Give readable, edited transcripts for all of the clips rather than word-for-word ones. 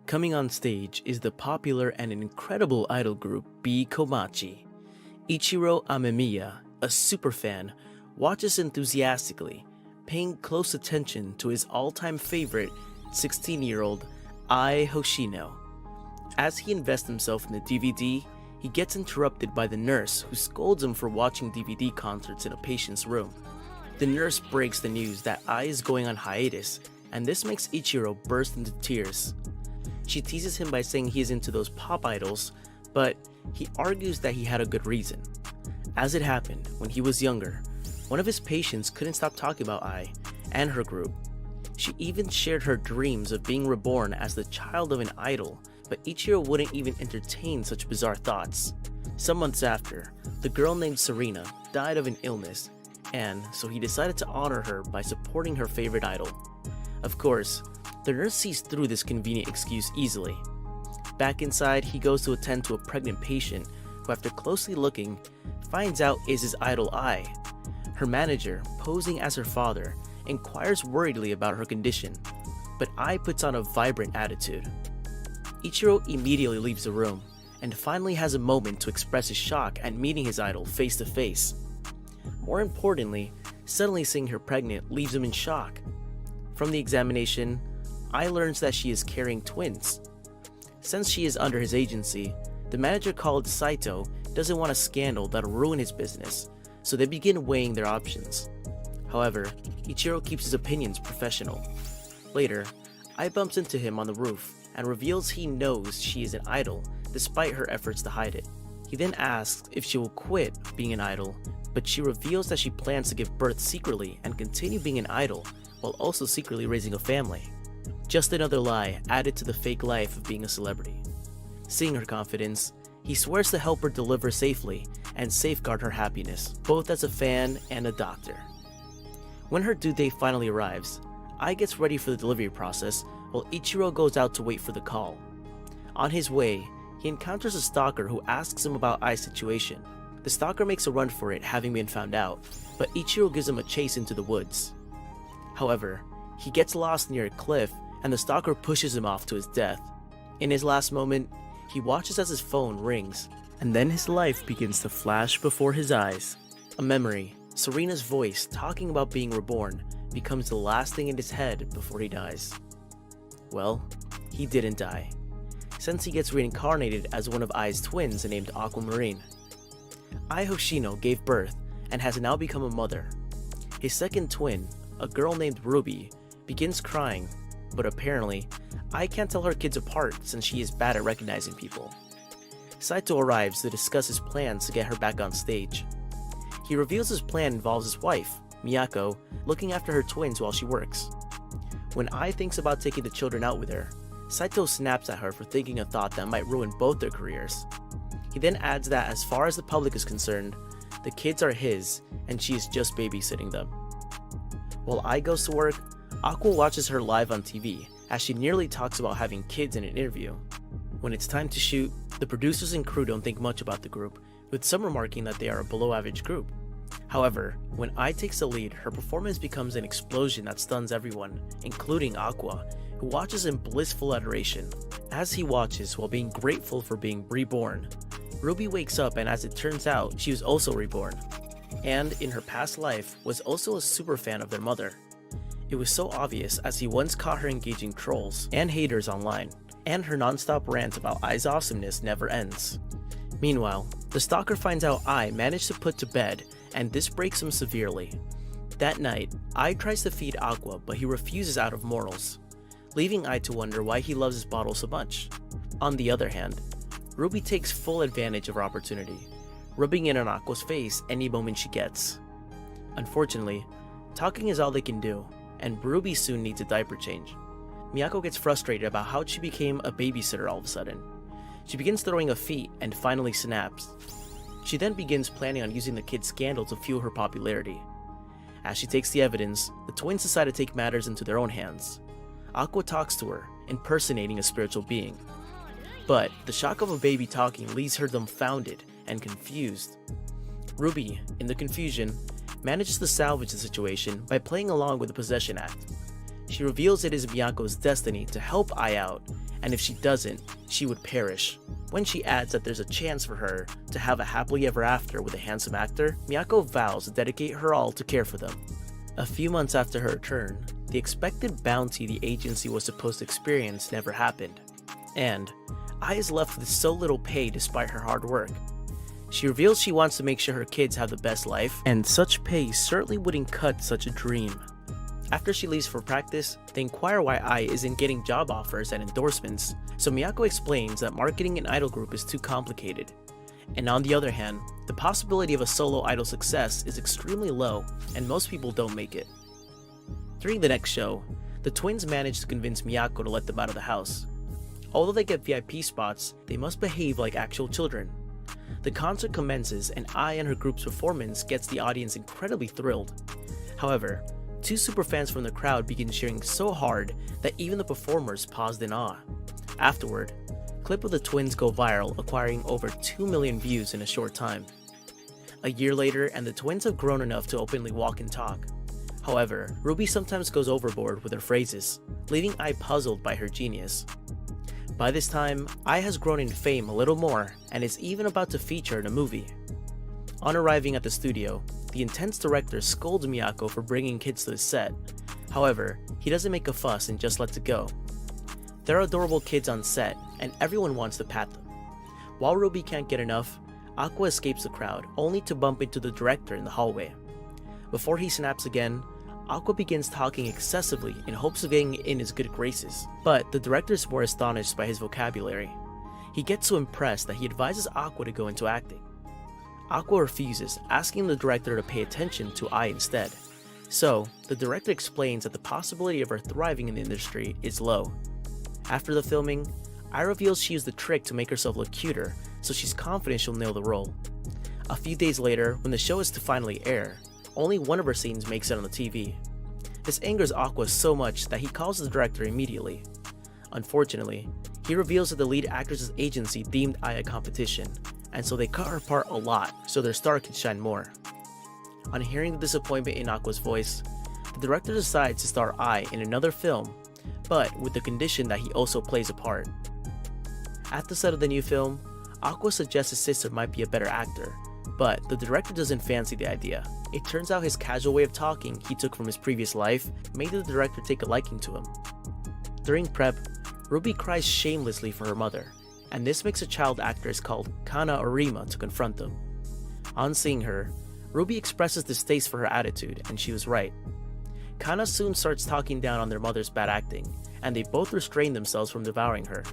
Coming on stage is the popular and incredible idol group B Komachi. Ichiro Amemiya, a superfan, watches enthusiastically, paying close attention to his all-time favorite 16-year-old Ai Hoshino. As he invests himself in the DVD, he gets interrupted by the nurse who scolds him for watching DVD concerts in a patient's room. The nurse breaks the news that Ai is going on hiatus, and this makes Ichiro burst into tears. She teases him by saying he is into those pop idols, but he argues that he had a good reason. As it happened, when he was younger, one of his patients couldn't stop talking about Ai and her group. She even shared her dreams of being reborn as the child of an idol, but Ichiro wouldn't even entertain such bizarre thoughts. Some months after, the girl named Serena died of an illness, and so he decided to honor her by supporting her favorite idol. Of course, the nurse sees through this convenient excuse easily. Back inside, he goes to attend to a pregnant patient who, after closely looking, finds out is his idol Ai. Her manager, posing as her father, inquires worriedly about her condition, but Ai puts on a vibrant attitude. Ichiro immediately leaves the room, and finally has a moment to express his shock at meeting his idol face to face. More importantly, suddenly seeing her pregnant leaves him in shock. From the examination, Ai learns that she is carrying twins. Since she is under his agency, the manager called Saito doesn't want a scandal that'll ruin his business, so they begin weighing their options. However, Ichiro keeps his opinions professional. Later, Ai bumps into him on the roof and reveals he knows she is an idol despite her efforts to hide it. He then asks if she will quit being an idol, but she reveals that she plans to give birth secretly and continue being an idol while also secretly raising a family. Just another lie added to the fake life of being a celebrity. Seeing her confidence, he swears to help her deliver safely and safeguard her happiness, both as a fan and a doctor. When her due date finally arrives, Ai gets ready for the delivery process while Ichiro goes out to wait for the call. On his way, he encounters a stalker who asks him about Ai's situation. The stalker makes a run for it, having been found out, but Ichiro gives him a chase into the woods. However, he gets lost near a cliff and the stalker pushes him off to his death. In his last moment, he watches as his phone rings, and then his life begins to flash before his eyes. A memory, Serena's voice talking about being reborn, becomes the last thing in his head before he dies. Well, he didn't die, since he gets reincarnated as one of Ai's twins named Aquamarine. Ai Hoshino gave birth and has now become a mother. His second twin, a girl named Ruby, begins crying, but apparently, Ai can't tell her kids apart since she is bad at recognizing people. Saito arrives to discuss his plans to get her back on stage. He reveals his plan involves his wife, Miyako, looking after her twins while she works. When Ai thinks about taking the children out with her, Saito snaps at her for thinking a thought that might ruin both their careers. He then adds that as far as the public is concerned, the kids are his and she is just babysitting them. While Ai goes to work, Aqua watches her live on TV as she nearly talks about having kids in an interview. When it's time to shoot, the producers and crew don't think much about the group, with some remarking that they are a below average group. However, when Ai takes the lead, her performance becomes an explosion that stuns everyone, including Aqua, who watches in blissful adoration. As he watches while being grateful for being reborn, Ruby wakes up and as it turns out, she was also reborn, and in her past life was also a super fan of their mother. It was so obvious as he once caught her engaging trolls and haters online, and her non-stop rant about Ai's awesomeness never ends. Meanwhile, the stalker finds out Ai managed to put to bed, and this breaks him severely. That night, Ai tries to feed Aqua, but he refuses out of morals, leaving Ai to wonder why he loves his bottle so much. On the other hand, Ruby takes full advantage of her opportunity, rubbing in on Aqua's face any moment she gets. Unfortunately, talking is all they can do, and Ruby soon needs a diaper change. Miyako gets frustrated about how she became a babysitter all of a sudden. She begins throwing a fit and finally snaps. She then begins planning on using the kid's scandal to fuel her popularity. As she takes the evidence, the twins decide to take matters into their own hands. Aqua talks to her, impersonating a spiritual being. But the shock of a baby talking leaves her dumbfounded and confused. Ruby, in the confusion, manages to salvage the situation by playing along with the possession act. She reveals it is Miyako's destiny to help Ai out and if she doesn't, she would perish. When she adds that there's a chance for her to have a happily ever after with a handsome actor, Miyako vows to dedicate her all to care for them. A few months after her return, the expected bounty the agency was supposed to experience never happened, and Ai is left with so little pay despite her hard work. She reveals she wants to make sure her kids have the best life, and such pay certainly wouldn't cut such a dream. After she leaves for practice, they inquire why Ai isn't getting job offers and endorsements, so Miyako explains that marketing an idol group is too complicated. And on the other hand, the possibility of a solo idol success is extremely low, and most people don't make it. During the next show, the twins manage to convince Miyako to let them out of the house. Although they get VIP spots, they must behave like actual children. The concert commences and Ai and her group's performance gets the audience incredibly thrilled. However, two superfans from the crowd begin cheering so hard that even the performers paused in awe. Afterward, a clip of the twins go viral, acquiring over 2 million views in a short time. A year later, and the twins have grown enough to openly walk and talk. However, Ruby sometimes goes overboard with her phrases, leaving Ai puzzled by her genius. By this time, Ai has grown in fame a little more and is even about to feature in a movie. On arriving at the studio, the intense director scolds Miyako for bringing kids to the set. However, he doesn't make a fuss and just lets it go. There are adorable kids on set, and everyone wants to pat them. While Ruby can't get enough, Aqua escapes the crowd, only to bump into the director in the hallway. Before he snaps again, Aqua begins talking excessively in hopes of getting in his good graces, but the director is more astonished by his vocabulary. He gets so impressed that he advises Aqua to go into acting. Aqua refuses, asking the director to pay attention to Ai instead. So, the director explains that the possibility of her thriving in the industry is low. After the filming, Ai reveals she used the trick to make herself look cuter, so she's confident she'll nail the role. A few days later, when the show is to finally air, only one of her scenes makes it on the TV. This angers Aqua so much that he calls the director immediately. Unfortunately, he reveals that the lead actress's agency deemed Ai a competition, and so they cut her part a lot so their star could shine more. On hearing the disappointment in Aqua's voice, the director decides to star Ai in another film, but with the condition that he also plays a part. At the set of the new film, Aqua suggests his sister might be a better actor, but the director doesn't fancy the idea. It turns out his casual way of talking he took from his previous life made the director take a liking to him. During prep, Ruby cries shamelessly for her mother, and this makes a child actress called Kana Orima to confront them. On seeing her, Ruby expresses distaste for her attitude, and she was right. Kana soon starts talking down on their mother's bad acting, and they both restrain themselves from devouring her.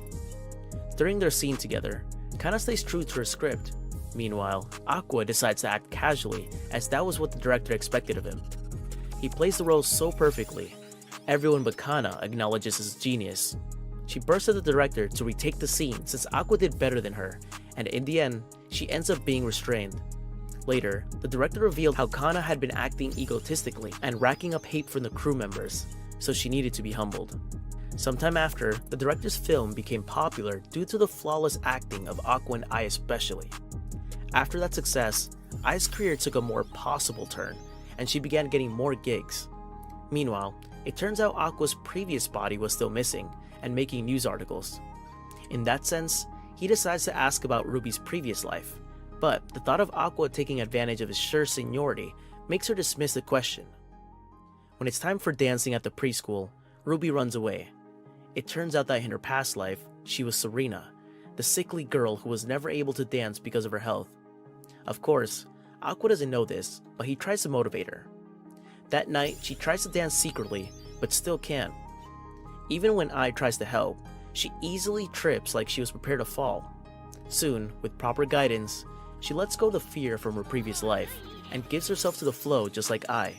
During their scene together, Kana stays true to her script. Meanwhile, Aqua decides to act casually, as that was what the director expected of him. He plays the role so perfectly, everyone but Kana acknowledges his genius. She bursts at the director to retake the scene since Aqua did better than her, and in the end, she ends up being restrained. Later, the director revealed how Kana had been acting egotistically and racking up hate from the crew members, so she needed to be humbled. Sometime after, the director's film became popular due to the flawless acting of Aqua and Ai especially. After that success, Ai's career took a more possible turn, and she began getting more gigs. Meanwhile, it turns out Aqua's previous body was still missing, and making news articles. In that sense, he decides to ask about Ruby's previous life, but the thought of Aqua taking advantage of his sure seniority makes her dismiss the question. When it's time for dancing at the preschool, Ruby runs away. It turns out that in her past life, she was Serena, the sickly girl who was never able to dance because of her health. Of course, Aqua doesn't know this, but he tries to motivate her. That night, she tries to dance secretly, but still can't. Even when Ai tries to help, she easily trips like she was prepared to fall. Soon, with proper guidance, she lets go of the fear from her previous life, and gives herself to the flow just like Ai.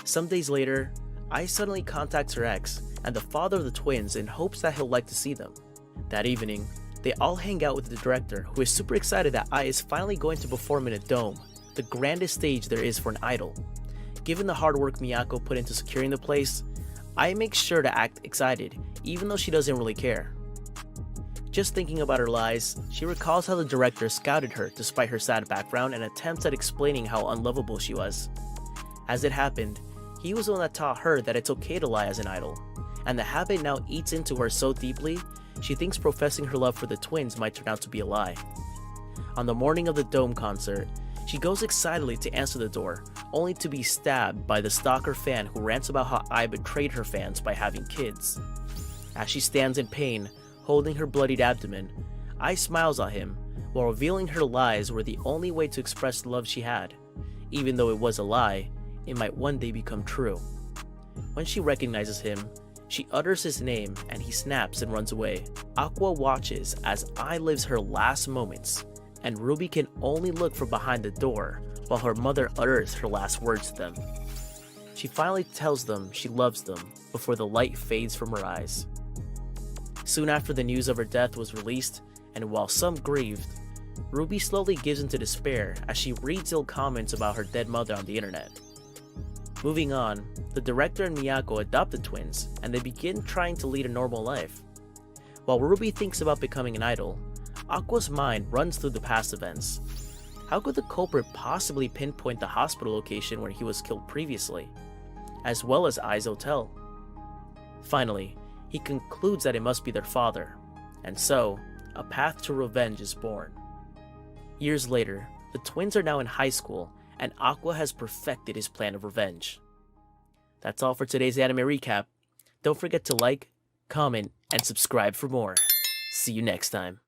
Some days later, Ai suddenly contacts her ex and the father of the twins in hopes that he'll like to see them. That evening, they all hang out with the director, who is super excited that Ai is finally going to perform in a dome, the grandest stage there is for an idol. Given the hard work Miyako put into securing the place, Ai makes sure to act excited, even though she doesn't really care. Just thinking about her lies, she recalls how the director scouted her despite her sad background and attempts at explaining how unlovable she was. As it happened, he was the one that taught her that it's okay to lie as an idol, and the habit now eats into her so deeply, she thinks professing her love for the twins might turn out to be a lie. On the morning of the Dome concert, she goes excitedly to answer the door, only to be stabbed by the stalker fan who rants about how Ai betrayed her fans by having kids. As she stands in pain, holding her bloodied abdomen, Ai smiles at him, while revealing her lies were the only way to express the love she had. Even though it was a lie, it might one day become true. When she recognizes him, she utters his name and he snaps and runs away. Aqua watches as Ai lives her last moments, and Ruby can only look from behind the door while her mother utters her last words to them. She finally tells them she loves them before the light fades from her eyes. Soon after the news of her death was released, and while some grieved, Ruby slowly gives into despair as she reads ill comments about her dead mother on the internet. Moving on, the director and Miyako adopt the twins, and they begin trying to lead a normal life. While Ruby thinks about becoming an idol, Aqua's mind runs through the past events. How could the culprit possibly pinpoint the hospital location where he was killed previously, as well as Ai's hotel? Finally, he concludes that it must be their father, and so, a path to revenge is born. Years later, the twins are now in high school, and Aqua has perfected his plan of revenge. That's all for today's anime recap. Don't forget to like, comment, and subscribe for more. See you next time.